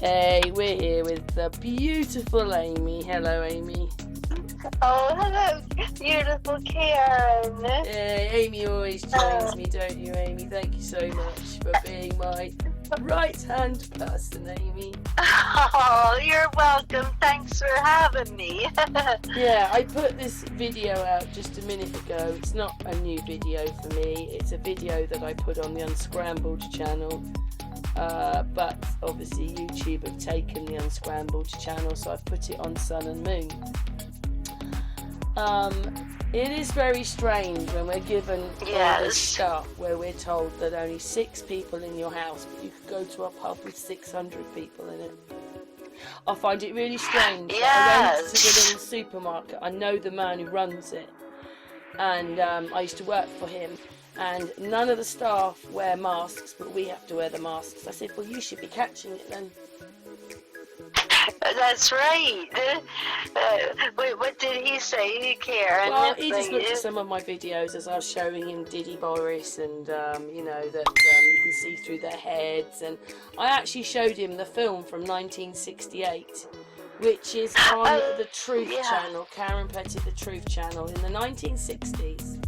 Hey, we're here with the beautiful Amy. Hello, Amy. Oh, hello, beautiful Karen. Hey, Amy always joins me, don't you, Amy? Thank you so much for being my right-hand person, Amy. Oh, you're welcome. Thanks for having me. Yeah, I put this video out just a minute ago. It's not a new video for me. It's a video that I put on the Unscrambled channel. But obviously YouTube have taken the Unscrambled channel, so I've put it on Sun and Moon. It is very strange when we're given all this stuff where we're told that only 6 people in your house, but you could go to a pub with 600 people in it. I find it really strange. I went to the little supermarket. I know the man who runs it, and I used to work for him. And none of the staff wear masks, but we have to wear the masks. I said, well, you should be catching it then. That's right. What did he say, Karen? Well, he just looked at some of my videos as I was showing him Diddy Boris and, you know, that you can see through their heads. And I actually showed him the film from 1968, which is on the Truth channel, Karen Petty, the Truth channel, in the 1960s.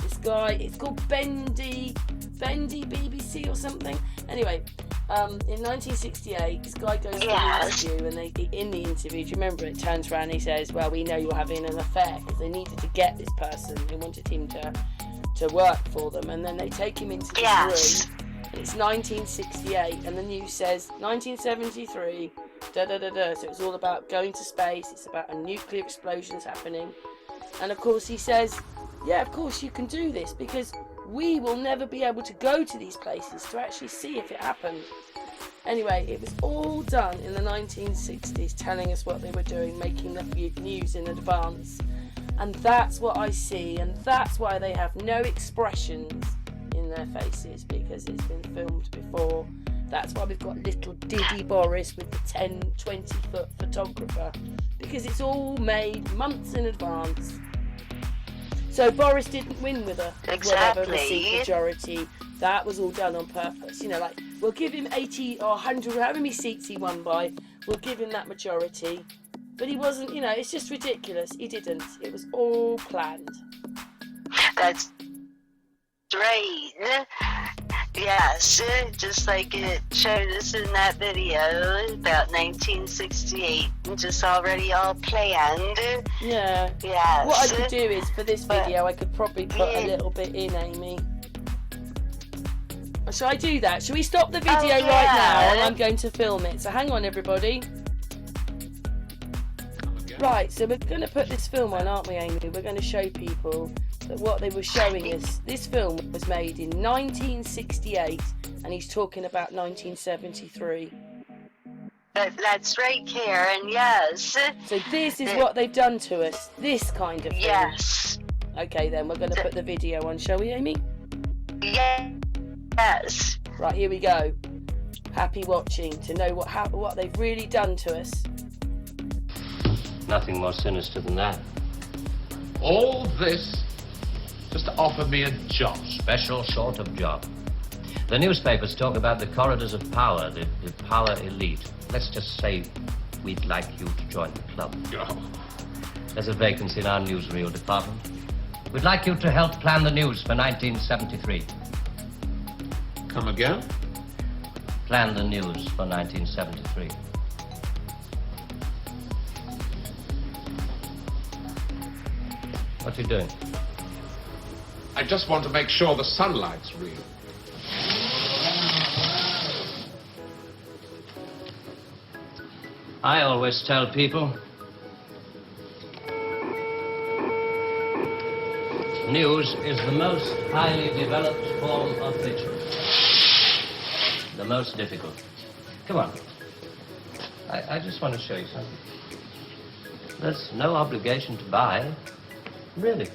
This guy, it's called Bendy BBC or something. Anyway, in 1968, this guy goes to an interview, and in the interview, do you remember it, turns around and he says, well, we know you're having an affair, because they needed to get this person. They wanted him to work for them, and then they take him into this room, and it's 1968, and the news says 1973, da-da-da-da, so it's all about going to space, it's about a nuclear explosion's happening, and of course he says, yeah, of course you can do this, because we will never be able to go to these places to actually see if it happened. Anyway, it was all done in the 1960s, telling us what they were doing, making the news in advance. And that's what I see, and that's why they have no expressions in their faces, because it's been filmed before. That's why we've got little Diddy Boris with the 10, 20-foot photographer, because it's all made months in advance. So Boris didn't win with whatever the seat majority. That was all done on purpose. You know, like, we'll give him 80 or 100, however many seats he won by, we'll give him that majority. But he wasn't, you know, it's just ridiculous. He didn't. It was all planned. That's right. Yes, just like it showed us in that video about 1968, just already all planned. Yeah. Yes. What I could do is, for this video, I could probably put a little bit in, Amy. Shall I do that? Shall we stop the video right now, and I'm going to film it? So hang on, everybody. Right, so we're going to put this film on, aren't we, Amy? We're going to show people that what they were showing us, this film was made in 1968, and he's talking about 1973. That's right, Karen, yes. So this is what they've done to us, this kind of thing. Yes. Okay then, we're going to put the video on, shall we, Amy? Yes. Right, here we go. Happy watching to know what they've really done to us. Nothing more sinister than that. All this just to offer me a job. Special sort of job. The newspapers talk about the corridors of power, the power elite. Let's just say we'd like you to join the club. Oh. There's a vacancy in our newsreel department. We'd like you to help plan the news for 1973. Come again? Plan the news for 1973. What are you doing? I just want to make sure the sunlight's real. I always tell people, news is the most highly developed form of fiction. The most difficult. Come on. I just want to show you something. There's no obligation to buy. Really.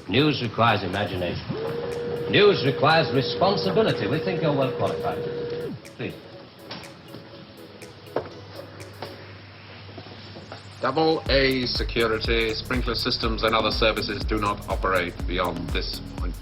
News requires imagination. News requires responsibility. We think you're well qualified. Please. AA security, sprinkler systems and other services do not operate beyond this point.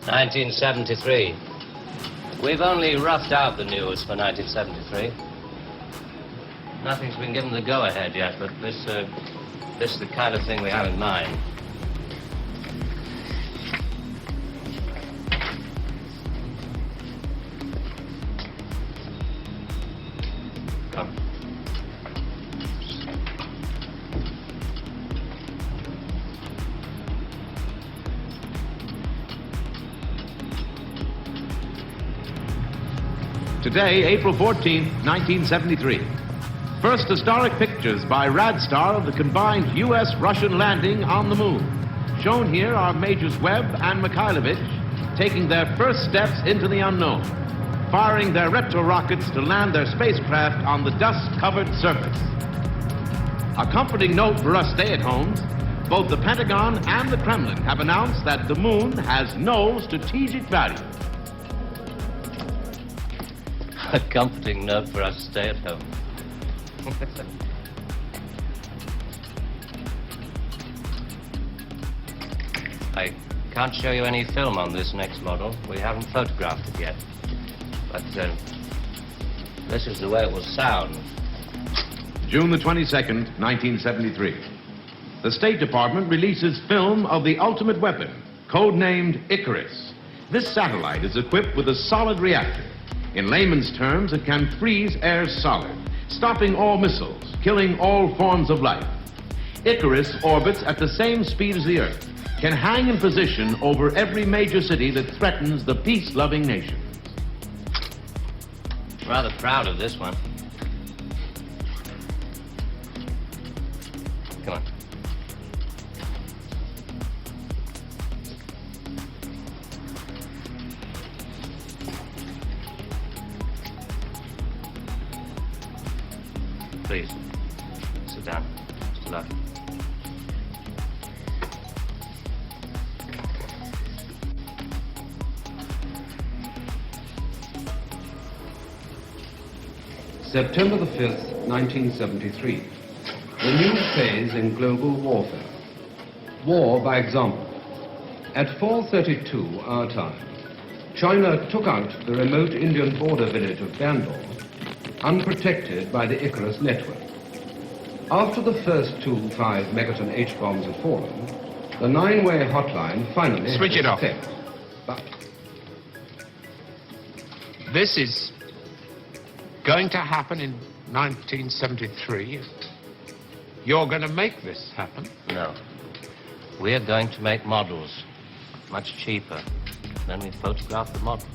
1973. We've only roughed out the news for 1973. Nothing's been given the go-ahead yet, but this is the kind of thing we have in mind. Come. Today, April 14th, 1973. First historic pictures by Radstar of the combined U.S.-Russian landing on the moon. Shown here are Majors Webb and Mikhailovich taking their first steps into the unknown, firing their retro-rockets to land their spacecraft on the dust-covered surface. A comforting note for us stay-at-homes, both the Pentagon and the Kremlin have announced that the moon has no strategic value. A comforting note for us to stay at home. I can't show you any film on this next model. We haven't photographed it yet. But this is the way it will sound. June the 22nd, 1973. The State Department releases film of the ultimate weapon, codenamed Icarus. This satellite is equipped with a solid reactor. In layman's terms, it can freeze air solid, stopping all missiles, killing all forms of life. Icarus orbits at the same speed as the Earth, can hang in position over every major city that threatens the peace-loving nations. Rather proud of this one. Come on. Please, sit down. Mr. Luck. September the 5th, 1973. The new phase in global warfare. War by example. At 4:32 our time, China took out the remote Indian border village of Bandar, unprotected by the Icarus network. After the first two 5-megaton H-bombs had fallen, the 9-way hotline finally Switch it off. effect. But This is going to happen in 1973. You're going to make this happen? No. We're going to make models much cheaper. Then we photograph the models.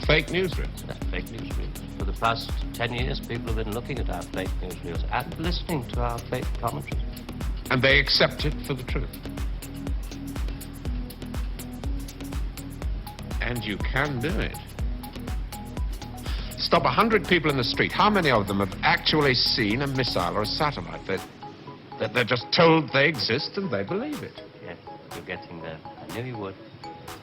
Fake newsreels. That's fake newsreels. For the past 10 years, people have been looking at our fake newsreels and listening to our fake commentaries. And they accept it for the truth. And you can do it. Stop 100 people in the street. How many of them have actually seen a missile or a satellite? That they're just told they exist and they believe it. Yes, you're getting there. I knew you would.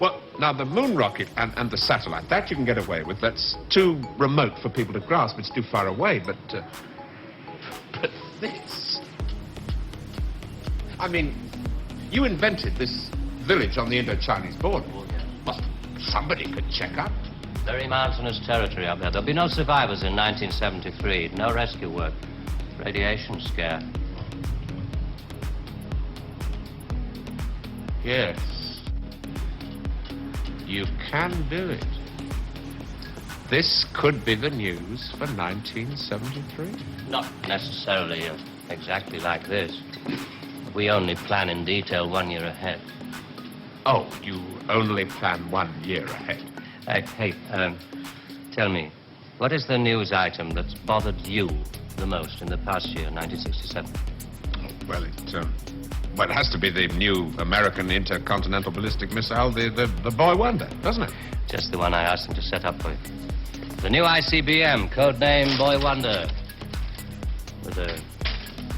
Well, now the moon rocket and the satellite, that you can get away with. That's too remote for people to grasp. It's too far away, but this... I mean, you invented this village on the Indo-Chinese border. Oh, yes. Well, somebody could check up. Very mountainous territory up there. There'll be no survivors in 1973. No rescue work. Radiation scare. Yes. You can do it. This could be the news for 1973. Not necessarily exactly like this. We only plan in detail 1 year ahead. Oh, you only plan 1 year ahead. Hey, tell me, what is the news item that's bothered you the most in the past year, 1967? Well, it has to be the new American intercontinental ballistic missile, the Boy Wonder, doesn't it? Just the one I asked him to set up for you. The new ICBM, codename Boy Wonder, with a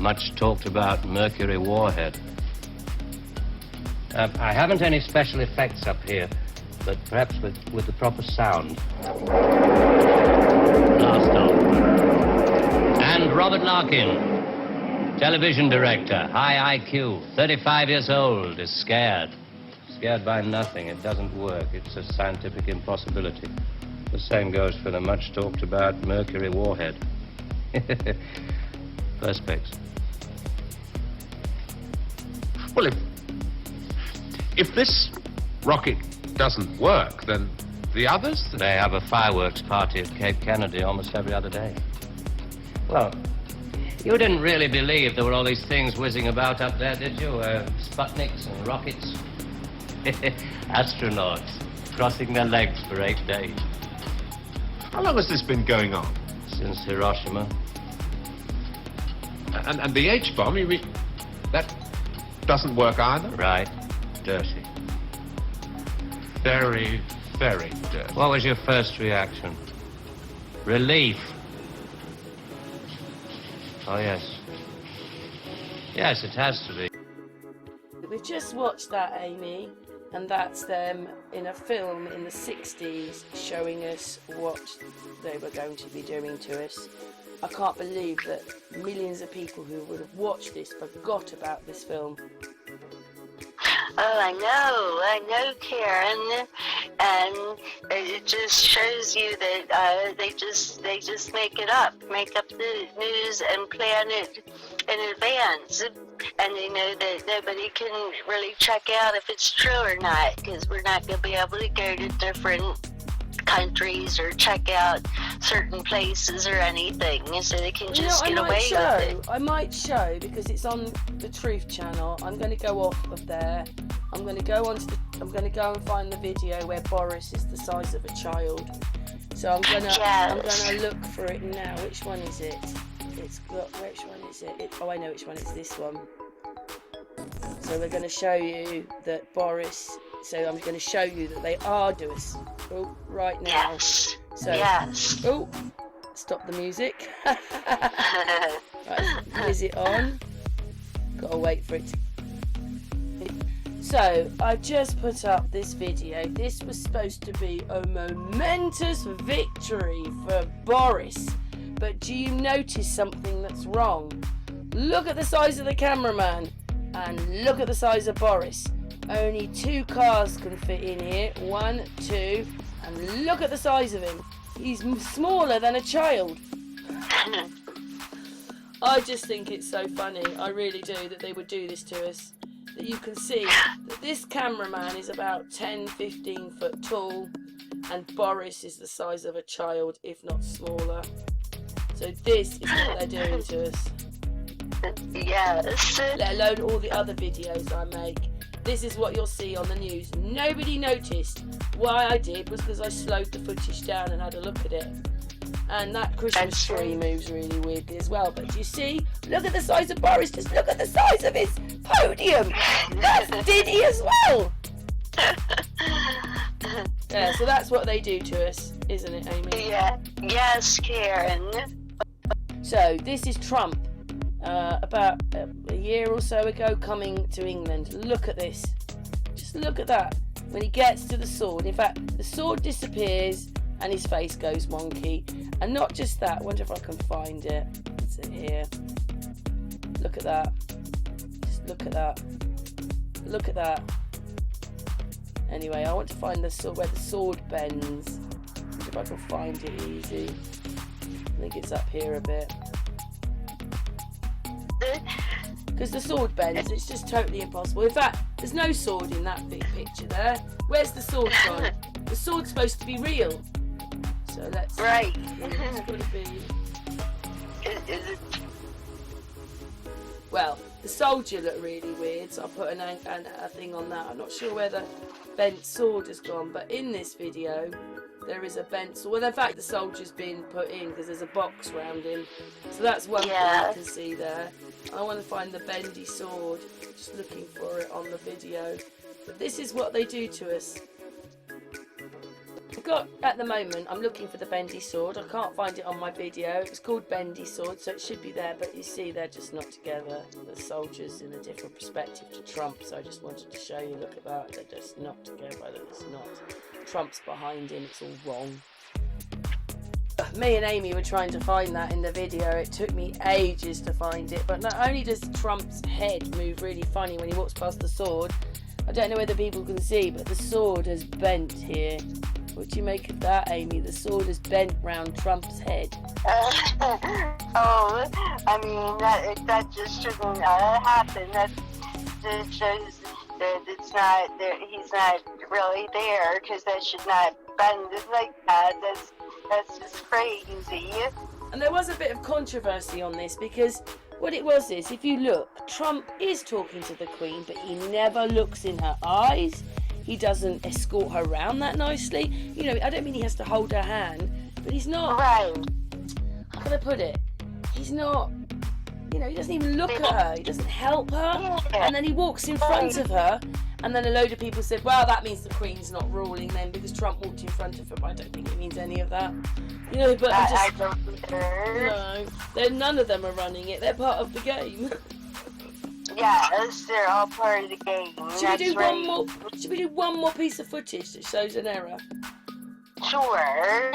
much-talked-about Mercury warhead. I haven't any special effects up here, but perhaps with the proper sound. Blast off. And Robert Larkin, television director, high IQ, 35 years old, is scared. Scared by nothing. It doesn't work. It's a scientific impossibility. The same goes for the much talked about Mercury warhead. Perspex. Well, if this rocket doesn't work, then the others? They have a fireworks party at Cape Kennedy almost every other day. Well, you didn't really believe there were all these things whizzing about up there, did you? Sputniks and rockets. Astronauts crossing their legs for 8 days. How long has this been going on? Since Hiroshima. And the H-bomb, you mean, that doesn't work either? Right. Dirty. Very, very dirty. What was your first reaction? Relief. Oh, yes. Yes, it has to be. We've just watched that, Amy, and that's them in a film in the 60s showing us what they were going to be doing to us. I can't believe that millions of people who would have watched this forgot about this film. Oh, I know, Karen, and it just shows you that they just make up the news and plan it in advance, and they know that nobody can really check out if it's true or not, because we're not going to be able to go to different countries or check out certain places or anything, so they can just get away with it. I might show, because it's on the Truth Channel. I'm going to go off of there. I'm going to go and find the video where Boris is the size of a child. So I'm gonna look for it now. Which one is it? Which one is it? Oh, I know which one. It's this one. So we're going to show you that Boris. So I'm going to show you that they are doing. Oh, right now. Yes. So, yes. Oh, stop the music. Right, is it on? Gotta wait for it to... So, I just put up this video. This was supposed to be a momentous victory for Boris. But do you notice something that's wrong? Look at the size of the cameraman. And look at the size of Boris. Only 2 cars can fit in here. 1, 2, and look at the size of him. He's smaller than a child. I just think it's so funny. I really do, that they would do this to us. That you can see that this cameraman is about 10, 15 foot tall, and Boris is the size of a child, if not smaller. So this is what they're doing to us. Yes. Let alone all the other videos I make. This is what you'll see on the news. Nobody noticed. Why I did was because I slowed the footage down and had a look at it. And that Christmas tree moves really weirdly as well. But you see, look at the size of Boris. Just look at the size of his podium. That's Diddy as well. Yeah, so that's what they do to us, isn't it, Amy? Yeah. Yes, Karen. So this is Trump. About a year or so ago, coming to England. Look at this. Just look at that. When he gets to the sword, in fact, the sword disappears and his face goes wonky. And not just that. I wonder if I can find it. It's in here. Look at that. Just look at that. Look at that. Anyway, I want to find the sword where the sword bends. If I can find it easy. I think it's up here a bit. Because the sword bends, it's just totally impossible. In fact, there's no sword in that big picture there. Where's the sword gone? The sword's supposed to be real. So let's... Right. It's got to be... Is it... Well, the soldier looked really weird, so I put a thing on that. I'm not sure where the bent sword has gone, but in this video, there is a bent sword. Well, in fact, the soldier's been put in because there's a box round him. So that's one thing you can see there. I want to find the bendy sword. Just looking for it on the video. But this is what they do to us. I've got, at the moment, I'm looking for the bendy sword. I can't find it on my video. It's called bendy sword, so it should be there. But you see, they're just not together. The soldiers in a different perspective to Trump. So I just wanted to show you. Look at that. They're just not together. It's not. Trump's behind him. It's all wrong. Me and Amy were trying to find that in the video. It took me ages to find it. But not only does Trump's head move really funny when he walks past the sword, I don't know whether people can see, but the sword has bent here. What do you make of that, Amy? The sword has bent round Trump's head. Oh, I mean, that just shouldn't happen. That shows that it's not there. He's not really there, because that should not bend like that. That's just crazy. And there was a bit of controversy on this, because what it was is, if you look, Trump is talking to the Queen, but he never looks in her eyes. He doesn't escort her around that nicely. You know, I don't mean he has to hold her hand, but he's not... Right. How can I put it? He's not... You know, he doesn't even look at her. He doesn't help her. And then he walks in front of her, and then a load of people said, well, that means the Queen's not ruling then, because Trump walked in front of her. But I don't think it means any of that. You know, but I don't either. No, none of them are running it. They're part of the game. Yes, they're all part of the game. Should we do one more piece of footage that shows an error? Sure.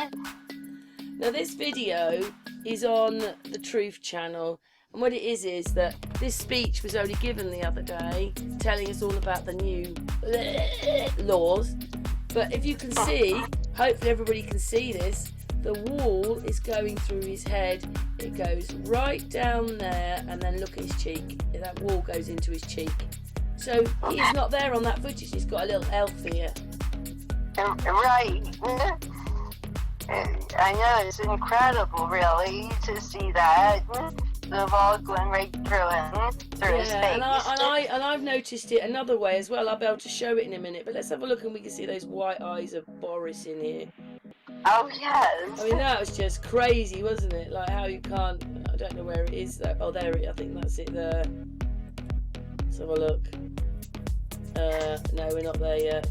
Now, this video is on the Truth channel, and what it is that this speech was only given the other day, telling us all about the new laws. But if you can see, hopefully everybody can see this, the wall is going through his head. It goes right down there, and then look at his cheek. That wall goes into his cheek. So he's not there on that footage. He's got a little elf here. Right. I know, it's incredible, really, to see that. The wall going right through him, through his face. And I've noticed it another way as well. I'll be able to show it in a minute. But let's have a look, and we can see those white eyes of Boris in here. Oh, yes. I mean, that was just crazy, wasn't it? Like, how you can't... I don't know where it is, though. Oh, there it is. I think that's it there. Let's have a look. No, we're not there yet.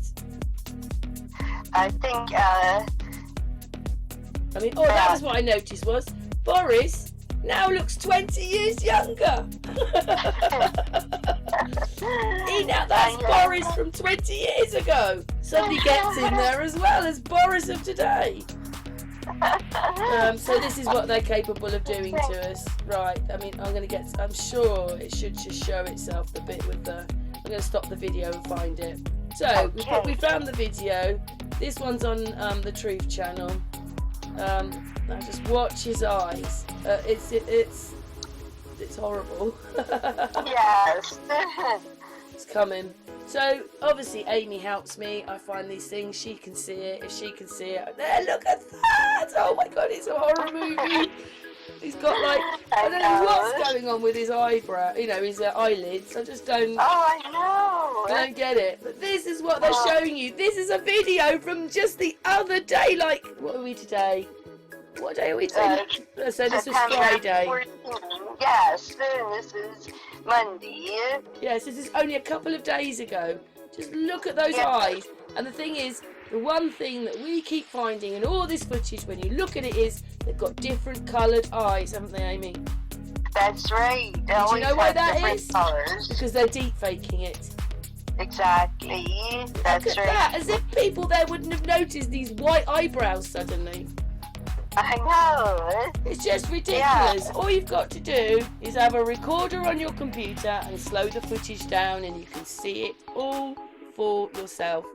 I think, that was what I noticed was Boris now looks 20 years younger. That's Boris from 20 years ago. Somebody gets in there as well as Boris of today. So this is what they're capable of doing to us. Right, I mean, I'm sure it should just show itself the bit with the... I'm going to stop the video and find it. So, we found the video. This one's on the Truth channel. Now just watch his eyes. It's horrible. Yes. It's coming. So obviously Amy helps me. I find these things. She can see it. If she can see it, there. Look at that! Oh my God, it's a horror movie. He's got like I don't know what's going on with his eyebrow. You know, his eyelids. I just don't. Oh, I know. I don't get it. But this is what they're showing you. This is a video from just the other day. Like, what are we today? What day are we today? So this was Friday. 14. Yes, this is Monday. Yes, this is only a couple of days ago. Just look at those eyes. And the thing is, the one thing that we keep finding in all this footage, when you look at it, is they've got different coloured eyes, haven't they, Amy? That's right. Do you know why that is? Colors. Because they're deep faking it. Exactly. That's look at that, as if people there wouldn't have noticed these white eyebrows suddenly. I know. It's just ridiculous. Yeah. All you've got to do is have a recorder on your computer and slow the footage down, and you can see it all for yourself.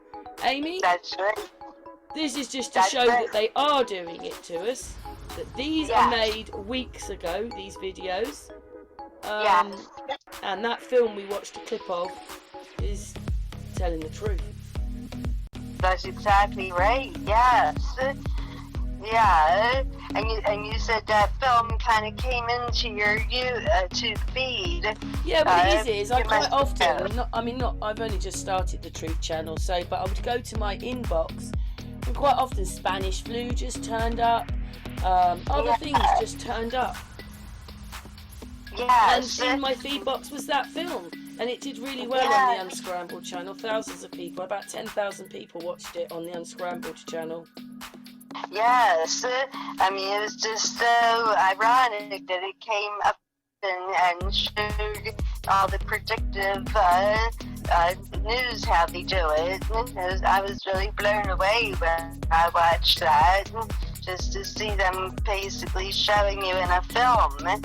Amy? That's right. This is just to show that they are doing it to us. That these are made weeks ago, these videos. And that film we watched a clip of is telling the truth. That's exactly right, yes. Yeah, and you said that film kind of came into your YouTube feed. Yeah, but it is. I quite often, I've only just started the Truth channel, but I would go to my inbox, and quite often Spanish flu just turned up, other things just turned up. Yes. And in my feed box was that film, and it did really well on the Unscrambled channel. Thousands of people, about 10,000 people watched it on the Unscrambled channel. Yes, I mean, it was just so ironic that it came up and showed all the predictive news, how they do it. I was really blown away when I watched that, just to see them basically showing you in a film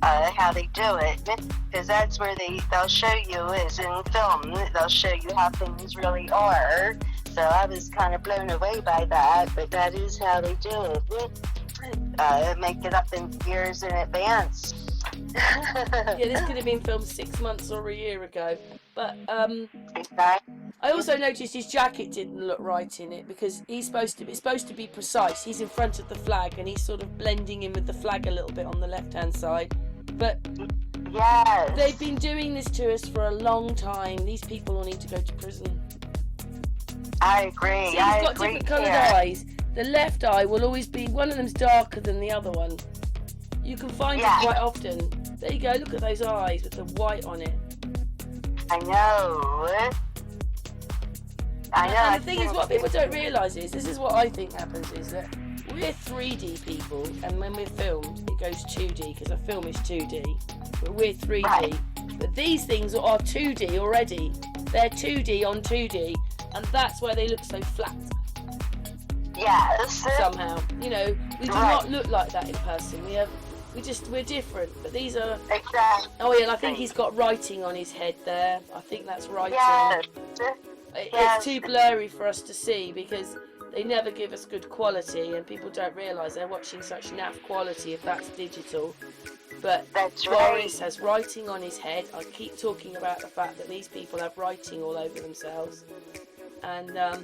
how they do it, because that's where they'll show you is in film. They'll show you how things really are. So I was kind of blown away by that, but that is how they do it. Make it up in years in advance. Yeah, this could have been filmed 6 months or a year ago. But Exactly. I also noticed his jacket didn't look right in it, because it's supposed to be precise. He's in front of the flag and he's sort of blending in with the flag a little bit on the left-hand side. But Yes. they've been doing this to us for a long time. These people all need to go to prison. I agree. See, he's got different coloured eyes. The left eye will always be, one of them's darker than the other one. You can find it quite often. There you go, look at those eyes with the white on it. I know. And the thing is, what people don't realise is, this is what I think happens, is that we're 3D people, and when we're filmed, it goes 2D, because a film is 2D, but we're 3D. Right. But these things are 2D already. They're 2D on 2D, and that's why they look so flat. Yes. Somehow, you know, we do not look like that in person. We're different. But these are. Exactly. Oh yeah, and I think he's got writing on his head there. I think that's writing. Yes. It's too blurry for us to see, because they never give us good quality, and people don't realise they're watching such naff quality if that's digital. But That's Boris right. has writing on his head. I keep talking about the fact that these people have writing all over themselves. And I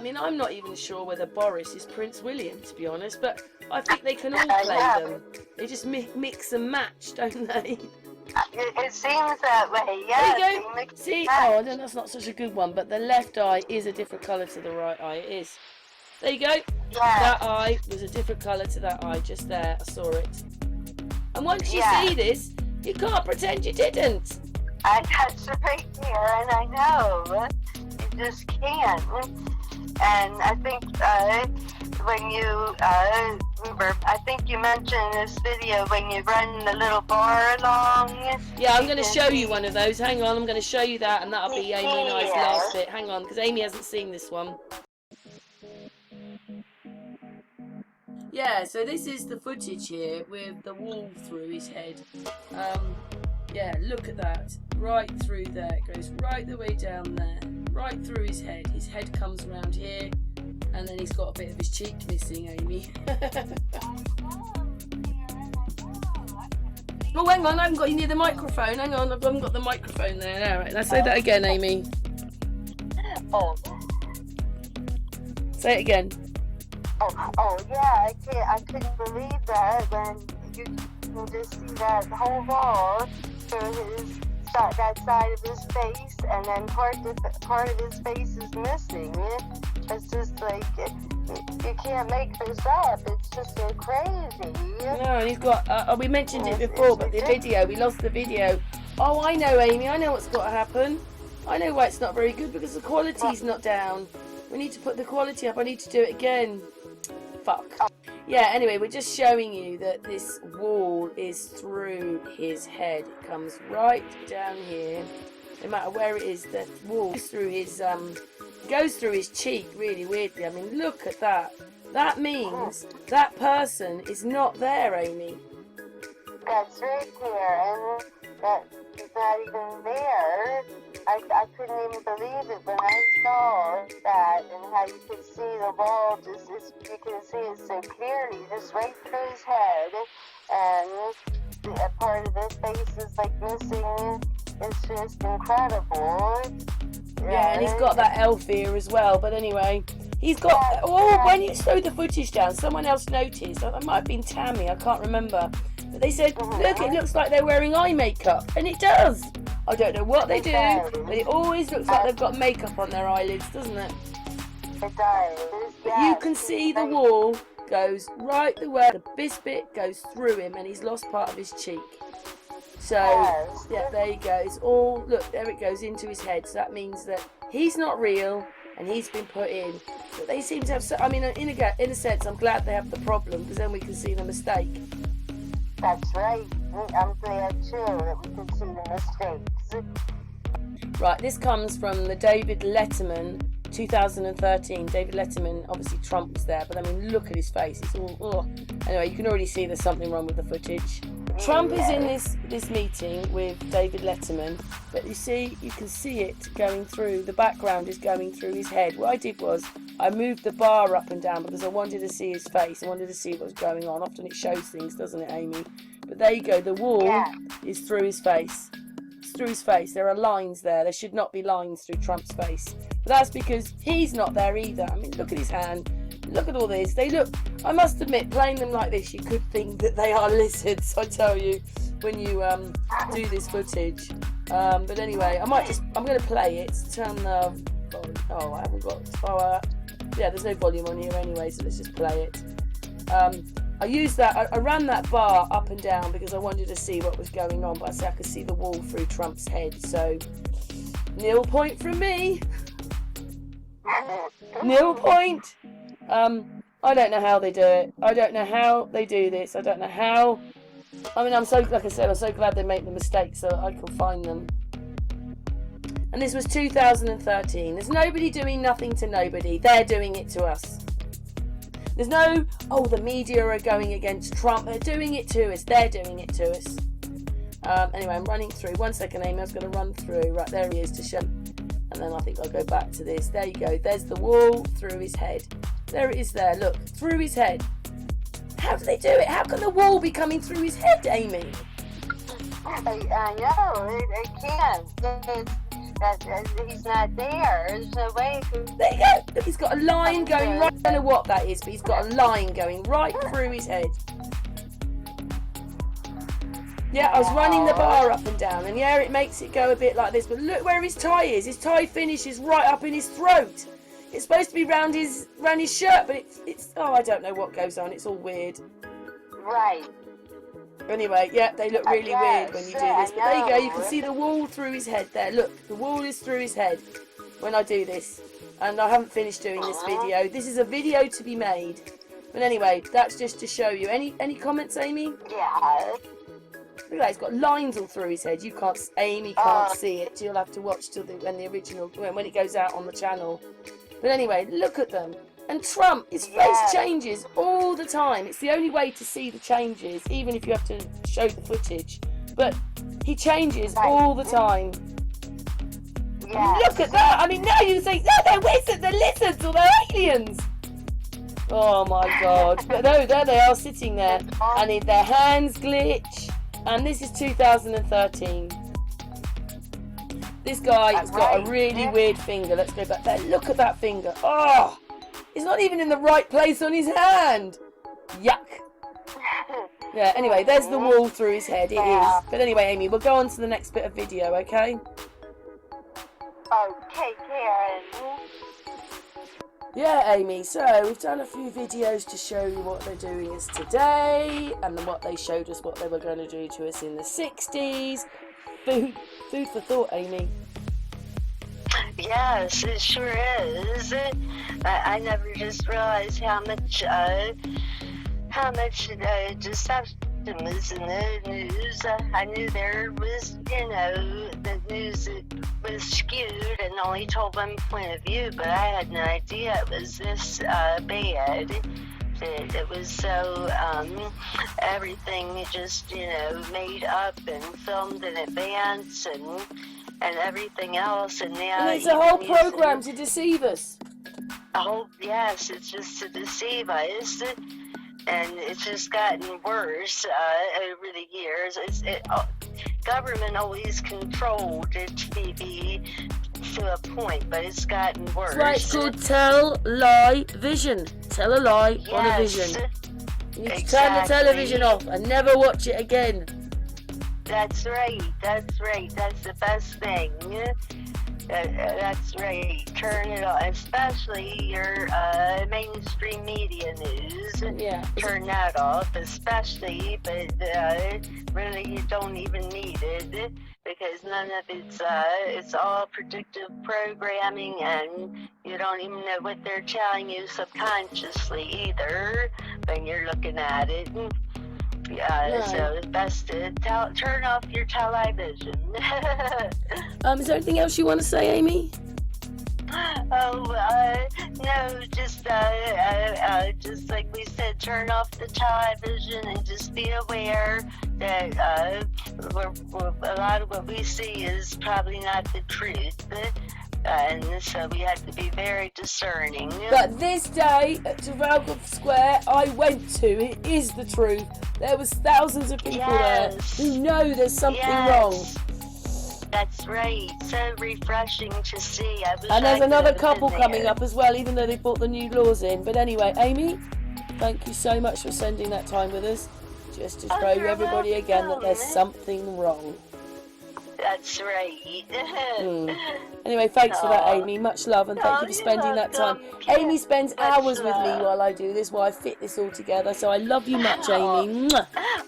mean, I'm not even sure whether Boris is Prince William, to be honest, but I think they can all play them. They just mix and match, don't they? It seems that way, yes. There you go. See, oh, then that's not such a good one, but the left eye is a different colour to the right eye. It is. There you go. That eye was a different colour to that eye, just there. I saw it. And once you see this, you can't pretend you didn't. That's right here, and I know. You just can't. And I think when you, I think you mentioned in this video when you run the little bar along. Yeah, I'm going to show you one of those. Hang on, I'm going to show you that, and that'll be Amy and I's last bit. Hang on, because Amy hasn't seen this one. Yeah, so this is the footage here with the wall through his head. Yeah, look at that. Right through there. It goes right the way down there. Right through his head. His head comes around here. And then he's got a bit of his cheek missing, Amy. Oh, hang on. I haven't got you near the microphone. Hang on. I haven't got the microphone there. All right, let's say that again, Amy. Oh. Say it again. Oh, yeah, I couldn't believe that when you can just see that whole wall through that side of his face, and then part of his face is missing. It's just like, you can't make this up. It's just so crazy. No, and he's got, we mentioned it before, but the video, we lost the video. Oh, I know, Amy, I know what's got to happen. I know why it's not very good, because the quality's not down. We need to put the quality up. I need to do it again. Fuck. Yeah, anyway, we're just showing you that this wall is through his head. It comes right down here. No matter where it is, the wall goes through his cheek really weirdly. I mean, look at that. That means that person is not there, Amy. That's right here, and that he's not even there. I couldn't even believe it when I saw that, and how you could see the wall, you can see it so clearly, just right through his head, and a part of his face is like missing. It's just incredible. Yeah, and he's got that elf ear as well, but anyway, he's got, when you slowed the footage down, someone else noticed, it might have been Tammy, I can't remember, but they said, look, it looks like they're wearing eye makeup, and it does. I don't know what they do, but it always looks like they've got makeup on their eyelids, doesn't it? It does. But you can see the wall goes right the way, this bit goes through him, and he's lost part of his cheek. So, yeah, there you go. It's all, look, there it goes into his head. So that means that he's not real, and he's been put in. But they seem to have, I mean, in a sense, I'm glad they have the problem, because then we can see the mistake. That's right. I'm glad too that we can see the mistakes. Right, this comes from the David Letterman 2013. David Letterman, obviously Trump was there, but I mean, look at his face. It's all, Anyway, you can already see there's something wrong with the footage. Trump is in this meeting with David Letterman, but you can see it going through. The background is going through his head. What I did was I moved the bar up and down because I wanted to see his face. I wanted to see what was going on. Often it shows things, doesn't it, Amy? But there you go. The wall is through his face. It's through his face. There are lines there. There should not be lines through Trump's face. But that's because he's not there either. I mean, look at his hand. Look at all this. They look, I must admit, playing them like this, you could think that they are lizards, I tell you, when you do this footage. But anyway, I'm going to play it. Turn the volume. Oh, I haven't got, yeah, there's no volume on here anyway, so let's just play it. I used that, I ran that bar up and down because I wanted to see what was going on, but I said I could see the wall through Trump's head, so 0 point from me. 0 point. I don't know how they do it. I don't know how they do this. I don't know how. I mean, like I said, I'm so glad they make the mistakes so I can find them. And this was 2013. There's nobody doing nothing to nobody. They're doing it to us. There's no, the media are going against Trump. They're doing it to us. They're doing it to us. Anyway, I'm running through. 1 second, Amy. I was going to run through. Right, there he is to show. And then I think I'll go back to this. There you go. There's the wall through his head. There it is there. Look, through his head. How do they do it? How can the wall be coming through his head, Amy? I know. It can't. He's not there. There's no way. There you go. Look, he's got a line going right. I don't know what that is, but he's got a line going right through his head. Yeah, I was running the bar up and down, and yeah, it makes it go a bit like this, but look where his tie is. His tie finishes right up in his throat. It's supposed to be round his shirt, but it's I don't know what goes on. It's all weird. Right. Anyway, yeah, they look really weird when you do this. But there you go. You can see the wall through his head there. Look, the wall is through his head when I do this. And I haven't finished doing this video. This is a video to be made. But anyway, that's just to show you. Any comments, Amy? Yeah. Look at that. He's got lines all through his head. Amy can't see it. You'll have to watch till when it goes out on the channel. But anyway, look at them. And Trump, his face changes all the time. It's the only way to see the changes, even if you have to show the footage. But he changes all the time. Yes. I mean, look at that. I mean, now you think, no, they're wizards, they're lizards, or they're aliens. Oh my God. But no, there they are sitting there. And their hands glitch. And this is 2013. This guy has got a really weird finger. Let's go back there. Look at that finger. Oh, it's not even in the right place on his hand. Yuck. Yeah, anyway, there's the wall through his head. It is. But anyway, Amy, we'll go on to the next bit of video, okay? Okay, Karen. Yeah, Amy, so we've done a few videos to show you what they're doing us today, and then what they showed us what they were going to do to us in the 60s. Food for thought, Amy. Yes, it sure is. I never just realized how much deception was in the news. I knew there was, the news was skewed and only told one point of view, but I had no idea it was this bad. It was so, everything just, made up and filmed in advance and everything else. And now it's a whole program to deceive us. Yes, it's just to deceive us. And it's just gotten worse over the years. Government always controlled TV to a point, but it's gotten worse. That's why it's called tell-lie vision. Tell a lie on a vision. You need to turn the television off and never watch it again. That's right. That's the best thing. That's right. Turn it off, especially your mainstream media news. Yeah. Turn that off, especially, but really you don't even need it because none of it's all predictive programming, and you don't even know what they're telling you subconsciously either when you're looking at it. So it's best to turn off your television. Is there anything else you want to say, Amy? No, just like we said, turn off the television and just be aware that a lot of what we see is probably not the truth. And so we have to be very discerning. But this day at Trafalgar Square, I went to, it is the truth. There was thousands of people there who know there's something wrong. That's right. So refreshing to see. And there's another couple coming up as well, even though they brought the new laws in. But anyway, Amy, thank you so much for spending that time with us, just to show everybody again that there's something wrong. That's right. Anyway, thanks for that, Amy. Much love, and thank you for spending that time. Amy spends hours with me while I do this, while I fit this all together. So I love you much, Amy.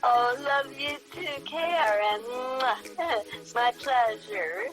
Oh, love you too, Karen. It's my pleasure.